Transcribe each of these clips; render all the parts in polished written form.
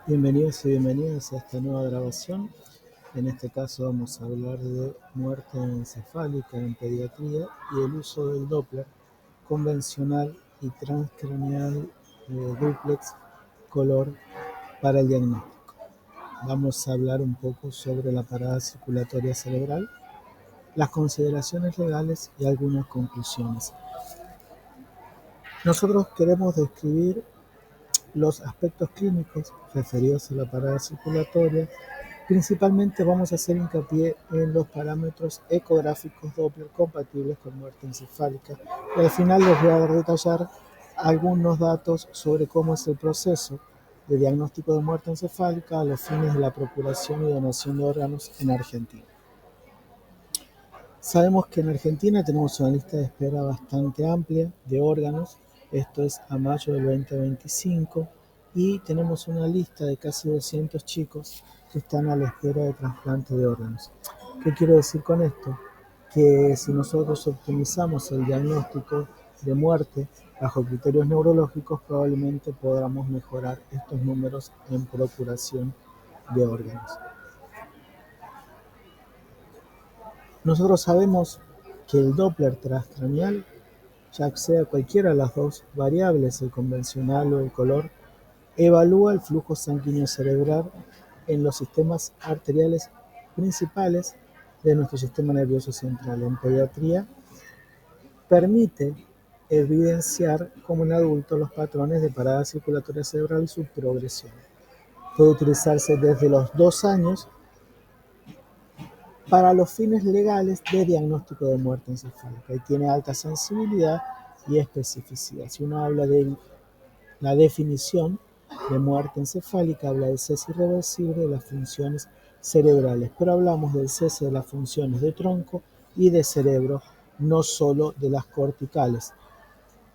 Bienvenidos y bienvenidas a esta nueva grabación. En este caso vamos a hablar de muerte encefálica en pediatría y el uso del Doppler convencional y transcraneal duplex color para el diagnóstico. Vamos a hablar un poco sobre la parada circulatoria cerebral, las consideraciones legales y algunas conclusiones. Nosotros queremos describir los aspectos clínicos referidos a la parada circulatoria. Principalmente vamos a hacer hincapié en los parámetros ecográficos Doppler compatibles con muerte encefálica y al final les voy a detallar algunos datos sobre cómo es el proceso de diagnóstico de muerte encefálica a los fines de la procuración y donación de órganos en Argentina. Sabemos que en Argentina tenemos una lista de espera bastante amplia de órganos, esto es a mayo del 2025, y tenemos una lista de casi 200 chicos que están a la espera de trasplante de órganos. ¿Qué quiero decir con esto? Que si nosotros optimizamos el diagnóstico de muerte bajo criterios neurológicos, probablemente podamos mejorar estos números en procuración de órganos. Nosotros sabemos que el Doppler transcraneal, ya sea cualquiera de las dos variables, el convencional o el color, evalúa el flujo sanguíneo cerebral en los sistemas arteriales principales de nuestro sistema nervioso central. En pediatría permite evidenciar como en adultos los patrones de parada circulatoria cerebral y su progresión. Puede utilizarse desde los 2 años para los fines legales de diagnóstico de muerte encefálica y tiene alta sensibilidad y especificidad. Si uno habla de la definición de muerte encefálica, habla del cese irreversible de las funciones cerebrales, pero hablamos del cese de las funciones de tronco y de cerebro, no solo de las corticales.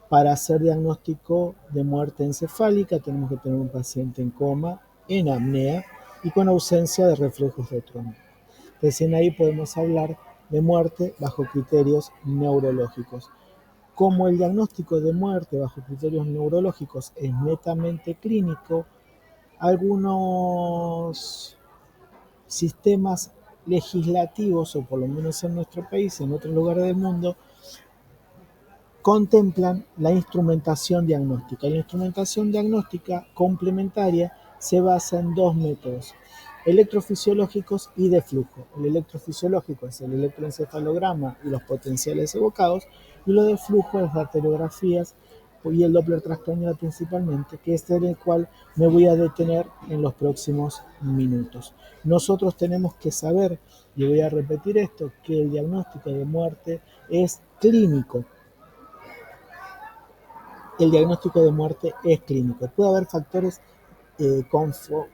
Para hacer diagnóstico de muerte encefálica tenemos que tener un paciente en coma, en apnea y con ausencia de reflejos de tronco. Recién ahí podemos hablar de muerte bajo criterios neurológicos. Como el diagnóstico de muerte bajo criterios neurológicos es netamente clínico, algunos sistemas legislativos, o por lo menos en nuestro país y en otros lugares del mundo, contemplan la instrumentación diagnóstica. La instrumentación diagnóstica complementaria se basa en dos métodos, electrofisiológicos y de flujo. El electrofisiológico es el electroencefalograma y los potenciales evocados, y lo de flujo es las arteriografías y el Doppler transcraneal principalmente, que es en el cual me voy a detener en los próximos minutos. Nosotros tenemos que saber, y voy a repetir esto, que el diagnóstico de muerte es clínico. El diagnóstico de muerte es clínico. Puede haber factores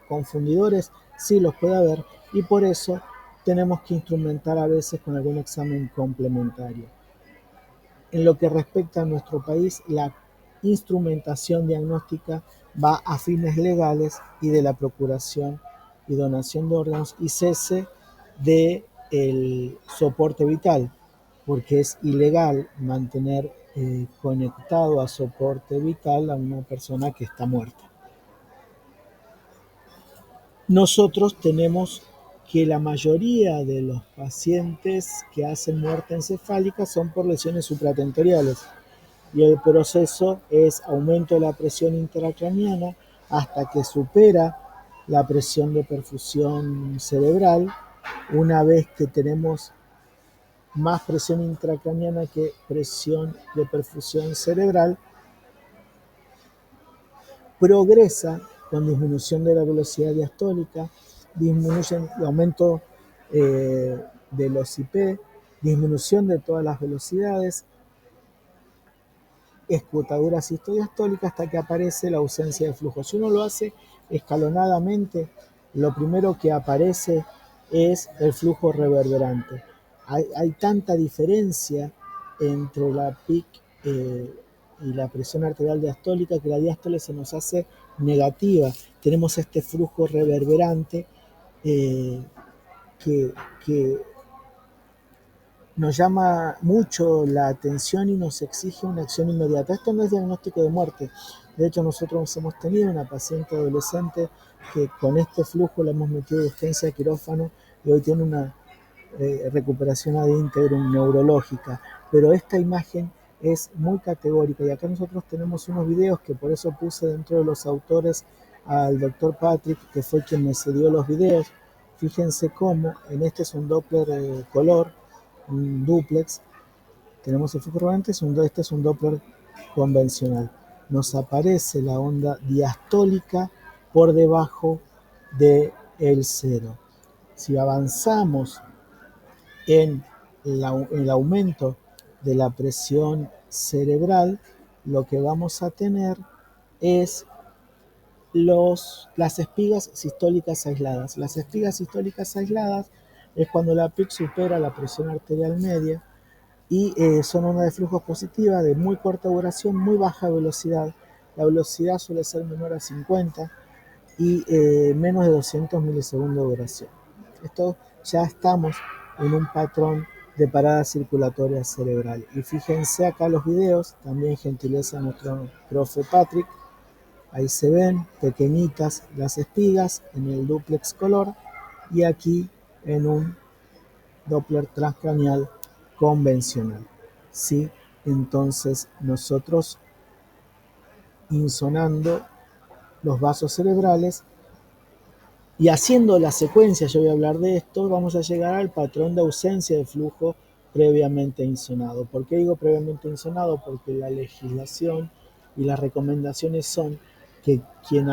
confundidores, sí los puede haber, y por eso tenemos que instrumentar a veces con algún examen complementario. En lo que respecta a nuestro país, la instrumentación diagnóstica va a fines legales y de la procuración y donación de órganos y cese del soporte vital, porque es ilegal mantener conectado a soporte vital a una persona que está muerta. Nosotros tenemos que la mayoría de los pacientes que hacen muerte encefálica son por lesiones supratentoriales y el proceso es aumento de la presión intracraniana hasta que supera la presión de perfusión cerebral. Una vez que tenemos más presión intracraniana que presión de perfusión cerebral, progresa con disminución de la velocidad diastólica, disminuyen el aumento de los IP, disminución de todas las velocidades, escrutadura sistodiastólica hasta que aparece la ausencia de flujo. Si uno lo hace escalonadamente, lo primero que aparece es el flujo reverberante. Hay tanta diferencia entre la PIC y la presión arterial diastólica que la diástole se nos hace negativa. Tenemos este flujo reverberante que nos llama mucho la atención y nos exige una acción inmediata. Esto no es diagnóstico de muerte. De hecho, nosotros hemos tenido una paciente adolescente que con este flujo la hemos metido de urgencia a quirófano y hoy tiene una recuperación ad integrum neurológica. Pero esta imagen es muy categórica y acá nosotros tenemos unos videos que por eso puse dentro de los autores al doctor Patrick, que fue quien me cedió los videos. Fíjense cómo en este es un Doppler color, un duplex, tenemos el flujo rodante, este es un Doppler convencional. Nos aparece la onda diastólica por debajo del cero. Si avanzamos en el aumento de la presión cerebral, lo que vamos a tener es las espigas sistólicas aisladas. Las espigas sistólicas aisladas es cuando la PIC supera la presión arterial media y son ondas de flujo positiva de muy corta duración, muy baja velocidad. La velocidad suele ser menor a 50 y menos de 200 milisegundos de duración. Esto ya estamos en un patrón de parada circulatoria cerebral. Y fíjense acá los videos, también gentileza de nuestro profe Patrick. Ahí se ven pequeñitas las espigas en el duplex color y aquí en un Doppler transcraneal convencional. ¿Sí? Entonces nosotros insonando los vasos cerebrales y haciendo la secuencia, yo voy a hablar de esto, vamos a llegar al patrón de ausencia de flujo previamente insonado. ¿Por qué digo previamente insonado? Porque la legislación y las recomendaciones son que quien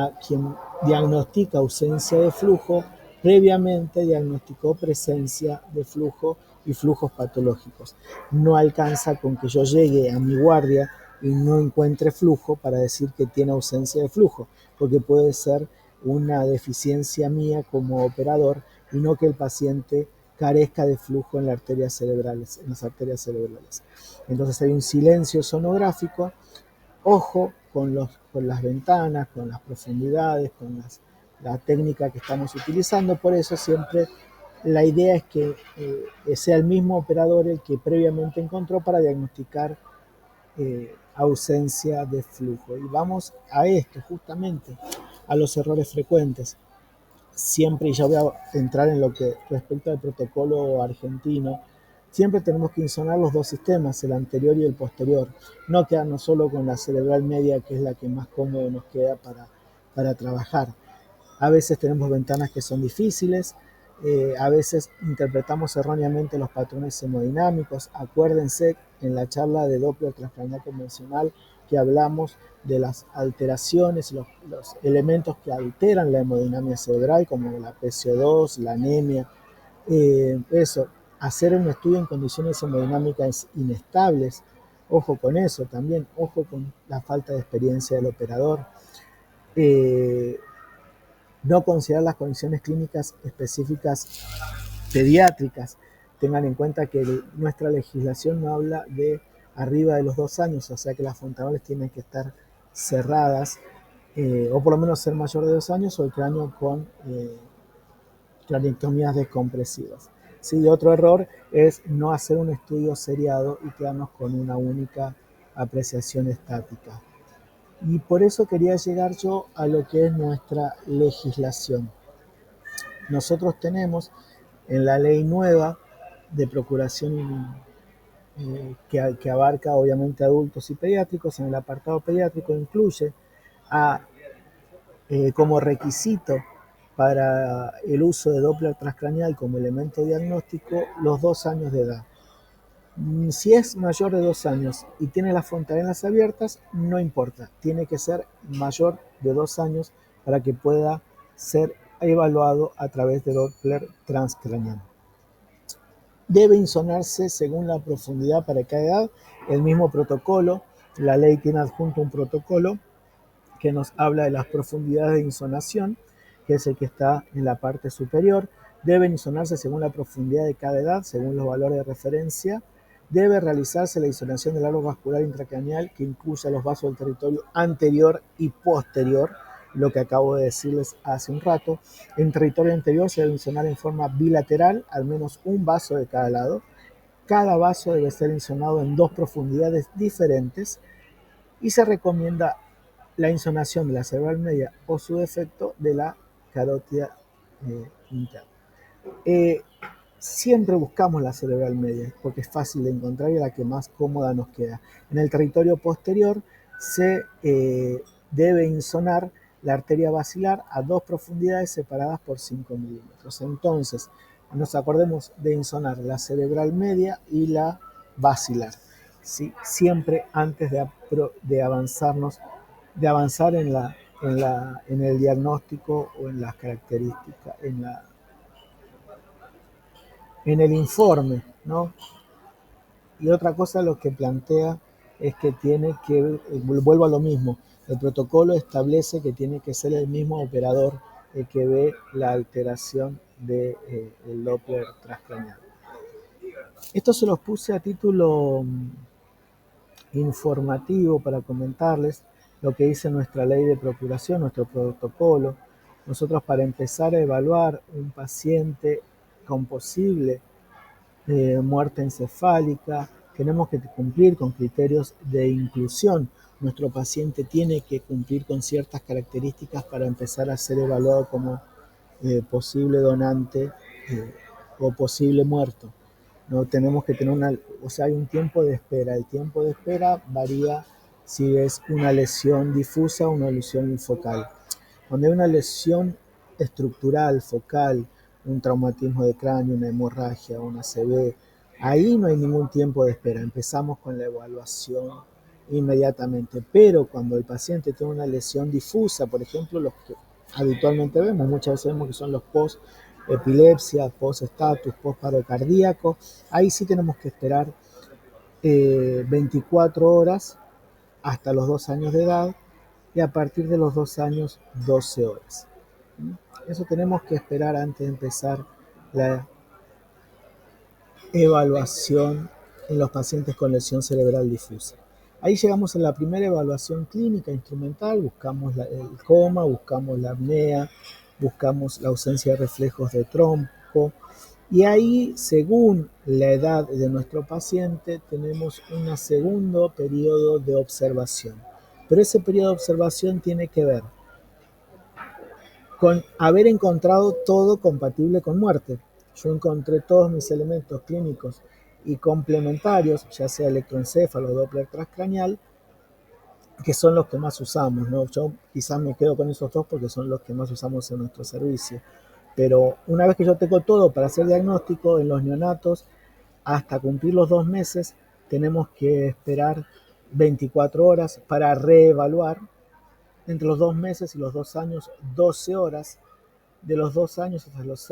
diagnostica ausencia de flujo previamente diagnosticó presencia de flujo y flujos patológicos. No alcanza con que yo llegue a mi guardia y no encuentre flujo para decir que tiene ausencia de flujo, porque puede ser una deficiencia mía como operador y no que el paciente carezca de flujo en las arterias cerebrales, Entonces hay un silencio sonográfico. Ojo con las ventanas, con las profundidades, con la técnica que estamos utilizando. Por eso siempre la idea es que sea el mismo operador el que previamente encontró para diagnosticar ausencia de flujo. Y vamos a esto, justamente, a los errores frecuentes. Siempre, y ya voy a entrar en lo que respecta al protocolo argentino, siempre tenemos que insonar los dos sistemas, el anterior y el posterior. No quedarnos solo con la cerebral media, que es la que más cómodo nos queda para trabajar. A veces tenemos ventanas que son difíciles, a veces interpretamos erróneamente los patrones hemodinámicos. Acuérdense en la charla de Doppler transcranial convencional que hablamos de las alteraciones, los elementos que alteran la hemodinamia cerebral, como la PCO2, la anemia. Hacer un estudio en condiciones hemodinámicas inestables, ojo con eso también, ojo con la falta de experiencia del operador. No considerar las condiciones clínicas específicas pediátricas. Tengan en cuenta que nuestra legislación no habla de arriba de los 2 años, o sea que las fontanales tienen que estar cerradas, o por lo menos ser mayor de 2 años, o el cráneo con craniectomías descompresivas. ¿Sí? Otro error es no hacer un estudio seriado y quedarnos con una única apreciación estática. Y por eso quería llegar yo a lo que es nuestra legislación. Nosotros tenemos en la ley nueva de procuración que abarca obviamente adultos y pediátricos, en el apartado pediátrico incluye como requisito para el uso de Doppler transcranial como elemento diagnóstico los 2 años de edad. Si es mayor de 2 años y tiene las fontanelas abiertas, no importa, tiene que ser mayor de 2 años para que pueda ser evaluado a través de Doppler transcranial. Debe insonarse según la profundidad para cada edad, el mismo protocolo. La ley tiene adjunto un protocolo que nos habla de las profundidades de insonación, que es el que está en la parte superior. Deben insonarse según la profundidad de cada edad, según los valores de referencia. Debe realizarse la insonación del árbol vascular intracraneal que incluya los vasos del territorio anterior y posterior, lo que acabo de decirles hace un rato. En territorio anterior se debe insonar en forma bilateral, al menos un vaso de cada lado. Cada vaso debe ser insonado en 2 profundidades diferentes y se recomienda la insonación de la cerebral media o su defecto de la carótida interna. Eh, Siempre buscamos la cerebral media porque es fácil de encontrar y la que más cómoda nos queda. En el territorio posterior se debe insonar la arteria basilar a 2 profundidades separadas por 5 milímetros. Entonces, nos acordemos de insonar la cerebral media y la basilar, ¿sí? Siempre antes de avanzar en el diagnóstico o en las características, en el informe, ¿no? Y otra cosa lo que plantea es que tiene que, vuelvo a lo mismo, el protocolo establece que tiene que ser el mismo operador el que ve la alteración del Doppler transcranial. Esto se los puse a título informativo para comentarles lo que dice nuestra ley de procuración, nuestro protocolo. Nosotros, para empezar a evaluar un paciente con posible muerte encefálica, tenemos que cumplir con criterios de inclusión. Nuestro paciente tiene que cumplir con ciertas características para empezar a ser evaluado como posible donante o posible muerto. No tenemos que tener hay un tiempo de espera. El tiempo de espera varía si es una lesión difusa o una lesión focal. Cuando hay una lesión estructural, focal, un traumatismo de cráneo, una hemorragia, una ACV, ahí no hay ningún tiempo de espera. Empezamos con la evaluación inmediatamente. Pero cuando el paciente tiene una lesión difusa, por ejemplo, los que habitualmente vemos, muchas veces vemos que son los post-epilepsia, post-estatus, post-paro cardíaco, ahí sí tenemos que esperar 24 horas hasta los 2 años de edad y a partir de los 2 años 12 horas. Eso tenemos que esperar antes de empezar la evaluación en los pacientes con lesión cerebral difusa. Ahí llegamos a la primera evaluación clínica instrumental, buscamos el coma, buscamos la apnea, buscamos la ausencia de reflejos de trompo, y ahí, según la edad de nuestro paciente, tenemos un segundo periodo de observación. Pero ese periodo de observación tiene que ver con haber encontrado todo compatible con muerte. Yo encontré todos mis elementos clínicos y complementarios, ya sea electroencéfalo o Doppler transcranial, que son los que más usamos, ¿no? Yo quizás me quedo con esos dos porque son los que más usamos en nuestro servicio. Pero una vez que yo tengo todo para hacer diagnóstico en los neonatos, hasta cumplir los 2 meses, tenemos que esperar 24 horas para reevaluar. Entre los 2 meses y los 2 años, 12 horas. De los 2 años hasta los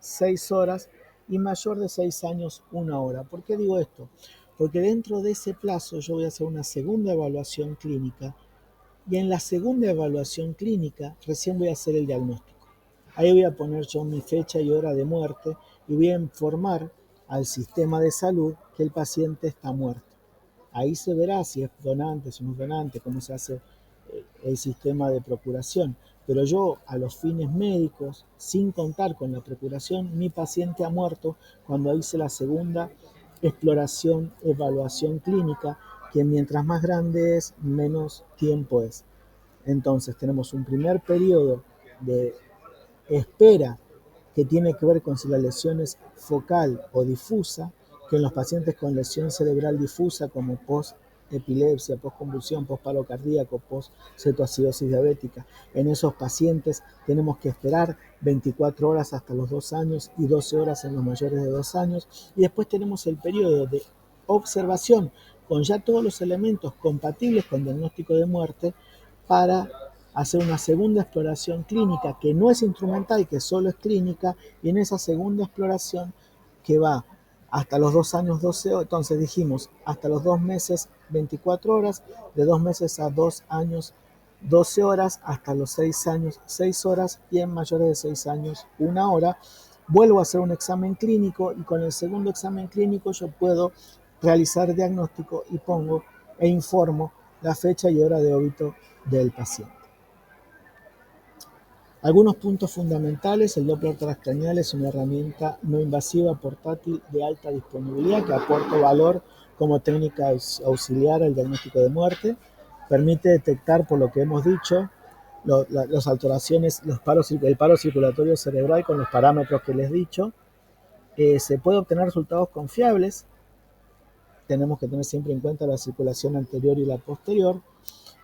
6 horas. Y mayor de 6 años, 1 hora. ¿Por qué digo esto? Porque dentro de ese plazo yo voy a hacer una segunda evaluación clínica. Y en la segunda evaluación clínica recién voy a hacer el diagnóstico. Ahí voy a poner yo mi fecha y hora de muerte y voy a informar al sistema de salud que el paciente está muerto. Ahí se verá si es donante, si no es donante, cómo se hace el sistema de procuración. Pero yo, a los fines médicos, sin contar con la procuración, mi paciente ha muerto cuando hice la segunda exploración, evaluación clínica, que mientras más grande es, menos tiempo es. Entonces tenemos un primer periodo de espera que tiene que ver con si la lesión es focal o difusa, que en los pacientes con lesión cerebral difusa como post-epilepsia, post-convulsión, post-paro cardíaco, post-cetoacidosis diabética, en esos pacientes tenemos que esperar 24 horas hasta los 2 años y 12 horas en los mayores de 2 años. Y después tenemos el periodo de observación con ya todos los elementos compatibles con diagnóstico de muerte para hacer una segunda exploración clínica que no es instrumental, que solo es clínica, y en esa segunda exploración que va hasta los 2 años 12 horas, entonces dijimos hasta los 2 meses 24 horas, de 2 meses a 2 años 12 horas, hasta los 6 años 6 horas y en mayores de 6 años 1 hora. Vuelvo a hacer un examen clínico y con el segundo examen clínico yo puedo realizar diagnóstico y pongo e informo la fecha y hora de óbito del paciente. Algunos puntos fundamentales: el Doppler transcranial es una herramienta no invasiva portátil de alta disponibilidad que aporta valor como técnica auxiliar al diagnóstico de muerte. Permite detectar, por lo que hemos dicho, las alteraciones, el paro circulatorio cerebral con los parámetros que les he dicho. Se puede obtener resultados confiables. Tenemos que tener siempre en cuenta la circulación anterior y la posterior.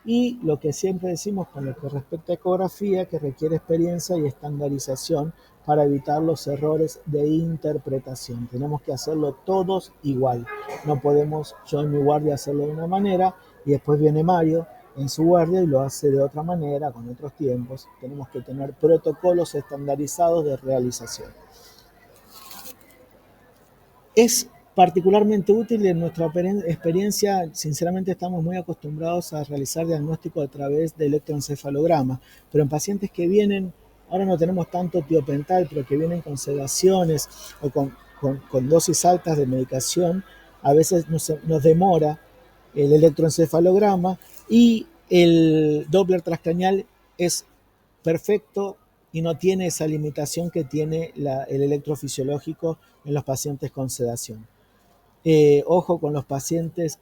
Y lo que siempre decimos con lo que respecta a ecografía, que requiere experiencia y estandarización para evitar los errores de interpretación. Tenemos que hacerlo todos igual. No podemos yo en mi guardia hacerlo de una manera y después viene Mario en su guardia y lo hace de otra manera, con otros tiempos. Tenemos que tener protocolos estandarizados de realización. Es particularmente útil en nuestra experiencia. Sinceramente estamos muy acostumbrados a realizar diagnóstico a través de electroencefalograma, pero en pacientes que vienen, ahora no tenemos tanto tiopental, pero que vienen con sedaciones o con dosis altas de medicación, a veces nos demora el electroencefalograma, y el Doppler transcranial es perfecto y no tiene esa limitación que tiene el electrofisiológico en los pacientes con sedación. Ojo con los pacientes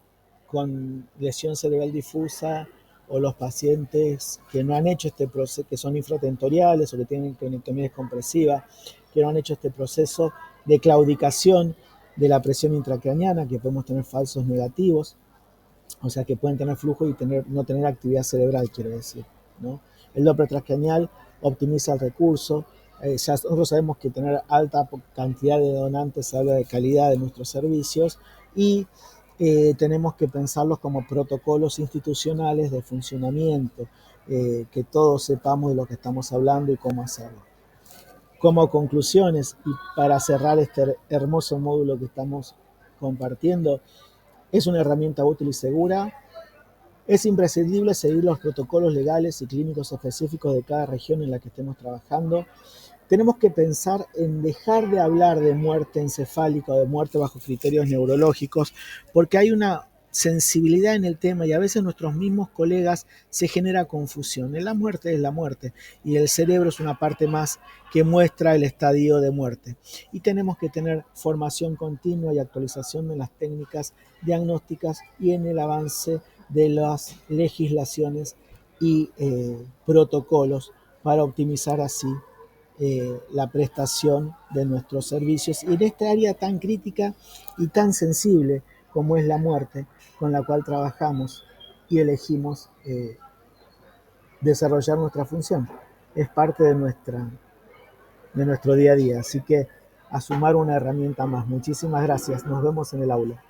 con lesión cerebral difusa o los pacientes que no han hecho este proceso, que son infratentoriales o que tienen craniotomía descompresiva, que no han hecho este proceso de claudicación de la presión intracraniana, que podemos tener falsos negativos, o sea que pueden tener flujo y no tener actividad cerebral, quiero decir, ¿no? El Doppler transcranial optimiza el recurso. Ya nosotros sabemos que tener alta cantidad de donantes habla de calidad de nuestros servicios, y tenemos que pensarlos como protocolos institucionales de funcionamiento, que todos sepamos de lo que estamos hablando y cómo hacerlo. Como conclusiones, y para cerrar este hermoso módulo que estamos compartiendo, es una herramienta útil y segura. Es imprescindible seguir los protocolos legales y clínicos específicos de cada región en la que estemos trabajando. Tenemos que pensar en dejar de hablar de muerte encefálica o de muerte bajo criterios neurológicos, porque hay una sensibilidad en el tema y a veces nuestros mismos colegas se genera confusión. La muerte es la muerte y el cerebro es una parte más que muestra el estadio de muerte. Y tenemos que tener formación continua y actualización de las técnicas diagnósticas y en el avance de las legislaciones y protocolos para optimizar así la prestación de nuestros servicios, y en esta área tan crítica y tan sensible como es la muerte, con la cual trabajamos y elegimos desarrollar nuestra función. Es parte de nuestro día a día, así que a sumar una herramienta más. Muchísimas gracias, nos vemos en el aula.